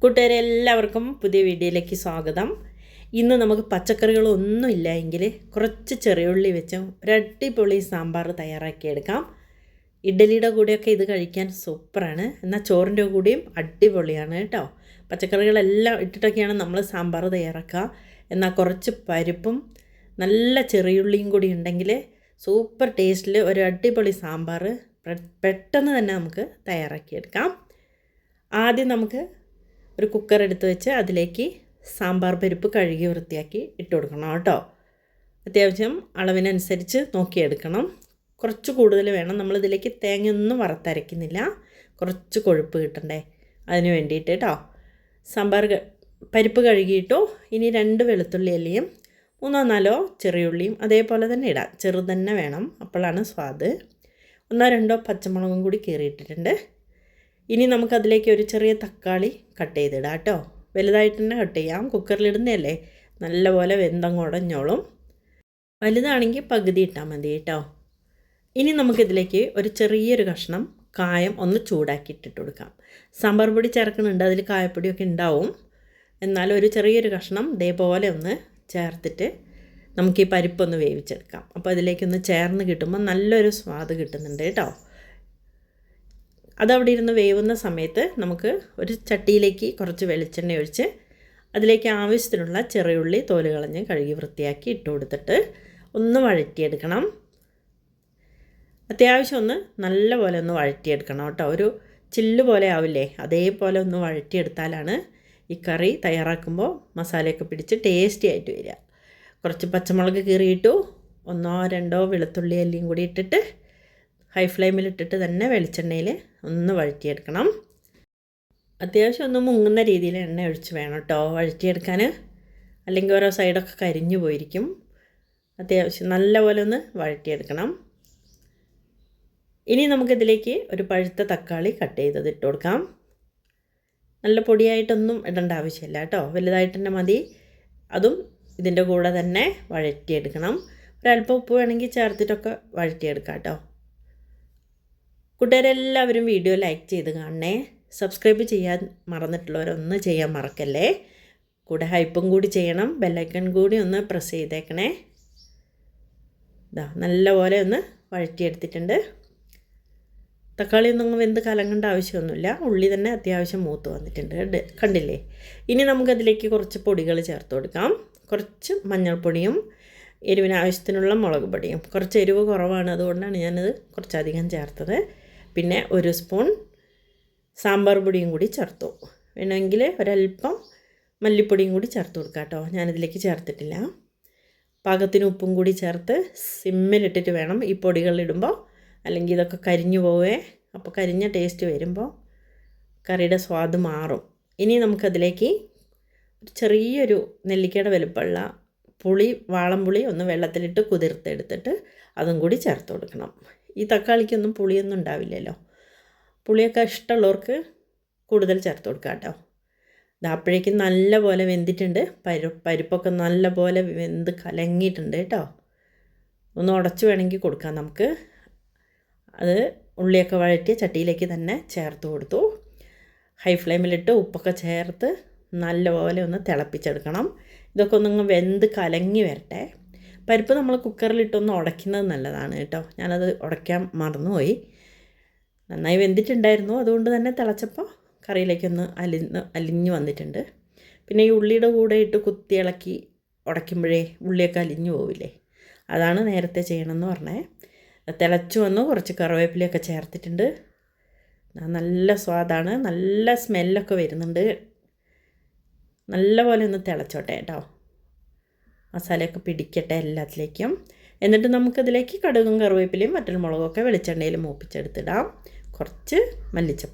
കൂട്ടുകാരെ എല്ലാവർക്കും പുതിയ വീഡിയോയിലേക്ക് സ്വാഗതം. ഇന്ന് നമുക്ക് പച്ചക്കറികളൊന്നുമില്ല എങ്കിൽ കുറച്ച് ചെറിയുള്ളി വെച്ച് ഒരു അടിപൊളി സാമ്പാർ തയ്യാറാക്കിയെടുക്കാം. ഇഡ്ഡലിയുടെ കൂടെയൊക്കെ ഇത് കഴിക്കാൻ സൂപ്പറാണ്. എന്നാൽ ചോറിൻ്റെ കൂടെയും അടിപൊളിയാണ് കേട്ടോ. പച്ചക്കറികളെല്ലാം ഇട്ടിട്ടൊക്കെയാണ് നമ്മൾ സാമ്പാർ തയ്യാറാക്കുക. എന്നാൽ കുറച്ച് പരിപ്പും നല്ല ചെറിയുള്ളിയും കൂടി ഉണ്ടെങ്കിൽ സൂപ്പർ ടേസ്റ്റിൽ ഒരു അടിപൊളി സാമ്പാർ പെട്ടെന്ന് തന്നെ നമുക്ക് തയ്യാറാക്കിയെടുക്കാം. ആദ്യം നമുക്ക് ഒരു കുക്കർ എടുത്ത് വെച്ച് അതിലേക്ക് സാമ്പാർ പരിപ്പ് കഴുകി വൃത്തിയാക്കി ഇട്ട് കൊടുക്കണം കേട്ടോ. അത്യാവശ്യം അളവിനനുസരിച്ച് നോക്കിയെടുക്കണം. കുറച്ച് കൂടുതൽ വേണം. നമ്മളിതിലേക്ക് തേങ്ങയൊന്നും വറുത്തരയ്ക്കുന്നില്ല, കുറച്ച് കൊഴുപ്പ് കിട്ടണ്ടേ, അതിന് വേണ്ടിയിട്ട് കേട്ടോ. സാമ്പാർ പരിപ്പ് കഴുകിയിട്ടു. ഇനി 2 വെളുത്തുള്ളി അല്ലിയും 3-4 ചെറിയുള്ളിയും അതേപോലെ തന്നെ ഇടാം. ചെറുത് തന്നെ വേണം, അപ്പോഴാണ് സ്വാദ്. 1-2 പച്ചമുളകും കൂടി കീറിയിട്ടിട്ടുണ്ട്. ഇനി നമുക്കതിലേക്ക് ഒരു ചെറിയ തക്കാളി കട്ട് ചെയ്തിടാം കേട്ടോ. വലുതായിട്ട് തന്നെ കട്ട് ചെയ്യാം, കുക്കറിലിടുന്നതല്ലേ, നല്ലപോലെ വെന്തങ്ങുടഞ്ഞോളും. വലുതാണെങ്കിൽ പകുതി ഇട്ടാൽ മതി കേട്ടോ. ഇനി നമുക്കിതിലേക്ക് ഒരു ചെറിയൊരു കഷ്ണം കായം ഒന്ന് ചൂടാക്കിയിട്ടിട്ട് കൊടുക്കാം. സാമ്പാർ പൊടി ചേർക്കുന്നുണ്ട്, അതിൽ കായപ്പൊടിയൊക്കെ ഉണ്ടാവും. എന്നാലും ഒരു ചെറിയൊരു കഷ്ണം ഇതേപോലെ ഒന്ന് ചേർത്തിട്ട് നമുക്ക് ഈ പരിപ്പൊന്ന് വേവിച്ചെടുക്കാം. അപ്പോൾ അതിലേക്കൊന്ന് ചേർന്ന് കിട്ടുമ്പോൾ നല്ലൊരു സ്വാദ് കിട്ടുന്നുണ്ട് കേട്ടോ. അതവിടെ ഇരുന്ന് വേവുന്ന സമയത്ത് നമുക്ക് ഒരു ചട്ടിയിലേക്ക് കുറച്ച് വെളിച്ചെണ്ണ ഒഴിച്ച് അതിലേക്ക് ആവശ്യത്തിനുള്ള ചെറിയുള്ളി തോല് കളഞ്ഞ് കഴുകി വൃത്തിയാക്കി ഇട്ട് കൊടുത്തിട്ട് ഒന്ന് വഴറ്റിയെടുക്കണം. അത്യാവശ്യം ഒന്ന് നല്ലപോലെ ഒന്ന് വഴറ്റിയെടുക്കണം കേട്ടോ. ഒരു ചില്ല് പോലെ ആവില്ലേ, അതേപോലെ ഒന്ന് വഴറ്റിയെടുത്താലാണ് ഈ കറി തയ്യാറാക്കുമ്പോൾ മസാലയൊക്കെ പിടിച്ച് ടേസ്റ്റി ആയിട്ട് വരിക. കുറച്ച് പച്ചമുളക് കീറിയിട്ടു, 1-2 വെളുത്തുള്ളി അല്ലിയും കൂടി ഇട്ടിട്ട് ഹൈ ഫ്ലെയിമിലിട്ടിട്ട് തന്നെ വെളിച്ചെണ്ണയിൽ ഒന്ന് വഴറ്റിയെടുക്കണം. അത്യാവശ്യം ഒന്ന് മുങ്ങുന്ന രീതിയിൽ എണ്ണ ഒഴിച്ച് വേണം കേട്ടോ വഴറ്റിയെടുക്കാൻ, അല്ലെങ്കിൽ ഓരോ സൈഡൊക്കെ കരിഞ്ഞു പോയിരിക്കും. അത്യാവശ്യം നല്ലപോലെ ഒന്ന് വഴറ്റിയെടുക്കണം. ഇനി നമുക്കിതിലേക്ക് ഒരു പഴുത്ത തക്കാളി കട്ട് ചെയ്തത് ഇട്ട് കൊടുക്കാം. നല്ല പൊടിയായിട്ടൊന്നും ഇടേണ്ട ആവശ്യമില്ല കേട്ടോ, വലുതായിട്ട് തന്നെ മതി. അതും ഇതിൻ്റെ കൂടെ തന്നെ വഴറ്റിയെടുക്കണം. ഒരല്പം ഉപ്പ് വേണമെങ്കിൽ ചേർത്തിട്ടൊക്കെ വഴറ്റിയെടുക്കാം കേട്ടോ. കൂട്ടുകാരെല്ലാവരും വീഡിയോ ലൈക്ക് ചെയ്ത് കാണണേ. സബ്സ്ക്രൈബ് ചെയ്യാൻ മറന്നിട്ടുള്ളവരൊന്ന് ചെയ്യാൻ മറക്കല്ലേ. കൂടെ ഹൈപ്പും കൂടി ചെയ്യണം. ബെല്ലൈക്കൺ കൂടി ഒന്ന് പ്രസ് ചെയ്തേക്കണേ. ഇതാ നല്ലപോലെ ഒന്ന് വഴറ്റിയെടുത്തിട്ടുണ്ട്. തക്കാളി ഒന്നും വെന്ത് കലങ്ങേണ്ട ആവശ്യമൊന്നുമില്ല. ഉള്ളി തന്നെ അത്യാവശ്യം മൂത്ത് വന്നിട്ടുണ്ട്, കണ്ടില്ലേ. ഇനി നമുക്കതിലേക്ക് കുറച്ച് പൊടികൾ ചേർത്ത് കൊടുക്കാം. കുറച്ച് മഞ്ഞൾപ്പൊടിയും എരിവിന് ആവശ്യത്തിനുള്ള മുളക് പൊടിയും. കുറച്ച് എരിവ് കുറവാണ്, അതുകൊണ്ടാണ് ഞാനത് കുറച്ചധികം ചേർത്തത്. പിന്നെ 1 സ്പൂൺ സാമ്പാർ പൊടിയും കൂടി ചേർത്തു. വേണമെങ്കിൽ ഒരല്പം മല്ലിപ്പൊടിയും കൂടി ചേർത്ത് കൊടുക്കാം കേട്ടോ. ഞാനിതിലേക്ക് ചേർത്തിട്ടില്ല. പാകത്തിന് ഉപ്പും കൂടി ചേർത്ത് സിമ്മിലിട്ടിട്ട് വേണം ഈ പൊടികളിടുമ്പോൾ, അല്ലെങ്കിൽ ഇതൊക്കെ കരിഞ്ഞു പോവേ. അപ്പോൾ കരിഞ്ഞ ടേസ്റ്റ് വരുമ്പോൾ കറിയുടെ സ്വാദ് മാറും. ഇനി നമുക്കതിലേക്ക് ചെറിയൊരു നെല്ലിക്കയുടെ വലുപ്പമുള്ള പുളി, വാളംപുളി ഒന്ന് വെള്ളത്തിലിട്ട് കുതിർത്തെടുത്തിട്ട് അതും കൂടി ചേർത്ത് കൊടുക്കണം. ഈ തക്കാളിക്കൊന്നും പുളിയൊന്നും ഉണ്ടാവില്ലല്ലോ. പുളിയൊക്കെ ഇഷ്ടമുള്ളവർക്ക് കൂടുതൽ ചേർത്ത് കൊടുക്കാം കേട്ടോ. അപ്പോഴേക്കും നല്ല പോലെ വെന്തിട്ടുണ്ട്. പരിപ്പൊക്കെ നല്ല പോലെ വെന്ത് കലങ്ങിയിട്ടുണ്ട് കേട്ടോ. ഒന്ന് ഉടച്ച് വേണമെങ്കിൽ കൊടുക്കാം നമുക്ക്. അത് ഉള്ളിയൊക്കെ വഴറ്റിയ ചട്ടിയിലേക്ക് തന്നെ ചേർത്ത് കൊടുത്തു. ഹൈ ഫ്ലെയിമിലിട്ട് ഉപ്പൊക്കെ ചേർത്ത് നല്ലപോലെ ഒന്ന് തിളപ്പിച്ചെടുക്കണം. ഇതൊക്കെ ഒന്നങ്ങ് വെന്ത് കലങ്ങി വരട്ടെ. പരിപ്പ് നമ്മൾ കുക്കറിലിട്ടൊന്ന് ഉടയ്ക്കുന്നത് നല്ലതാണ് കേട്ടോ. ഞാനത് ഉടയ്ക്കാൻ മറന്നുപോയി. നന്നായി വെന്തിട്ടുണ്ടായിരുന്നു, അതുകൊണ്ട് തന്നെ തിളച്ചപ്പോൾ കറിയിലേക്കൊന്ന് അലിഞ്ഞ് വന്നിട്ടുണ്ട്. പിന്നെ ഈ ഉള്ളിയുടെ കൂടെ ഇട്ട് കുത്തി ഇളക്കി ഉടയ്ക്കുമ്പോഴേ ഉള്ളിയൊക്കെ അലിഞ്ഞു പോവില്ലേ, അതാണ് നേരത്തെ ചെയ്യണമെന്ന് പറഞ്ഞേ. തിളച്ചു വന്നു. കുറച്ച് കറിവേപ്പിലയൊക്കെ ചേർത്തിട്ടുണ്ട്. നല്ല സ്വാദാണ്, നല്ല സ്മെല്ലൊക്കെ വരുന്നുണ്ട്. നല്ലപോലെ ഒന്ന് തിളച്ചോട്ടെ കേട്ടോ, മസാലയൊക്കെ പിടിക്കട്ടെ എല്ലാത്തിലേക്കും. എന്നിട്ട് നമുക്കതിലേക്ക് കടുകും കറിവേപ്പിലയും വറ്റൽമുളകൊക്കെ വെളിച്ചെണ്ണയിൽ മൂപ്പിച്ചെടുത്തിടാം. കുറച്ച് മല്ലിച്ചപ്പ്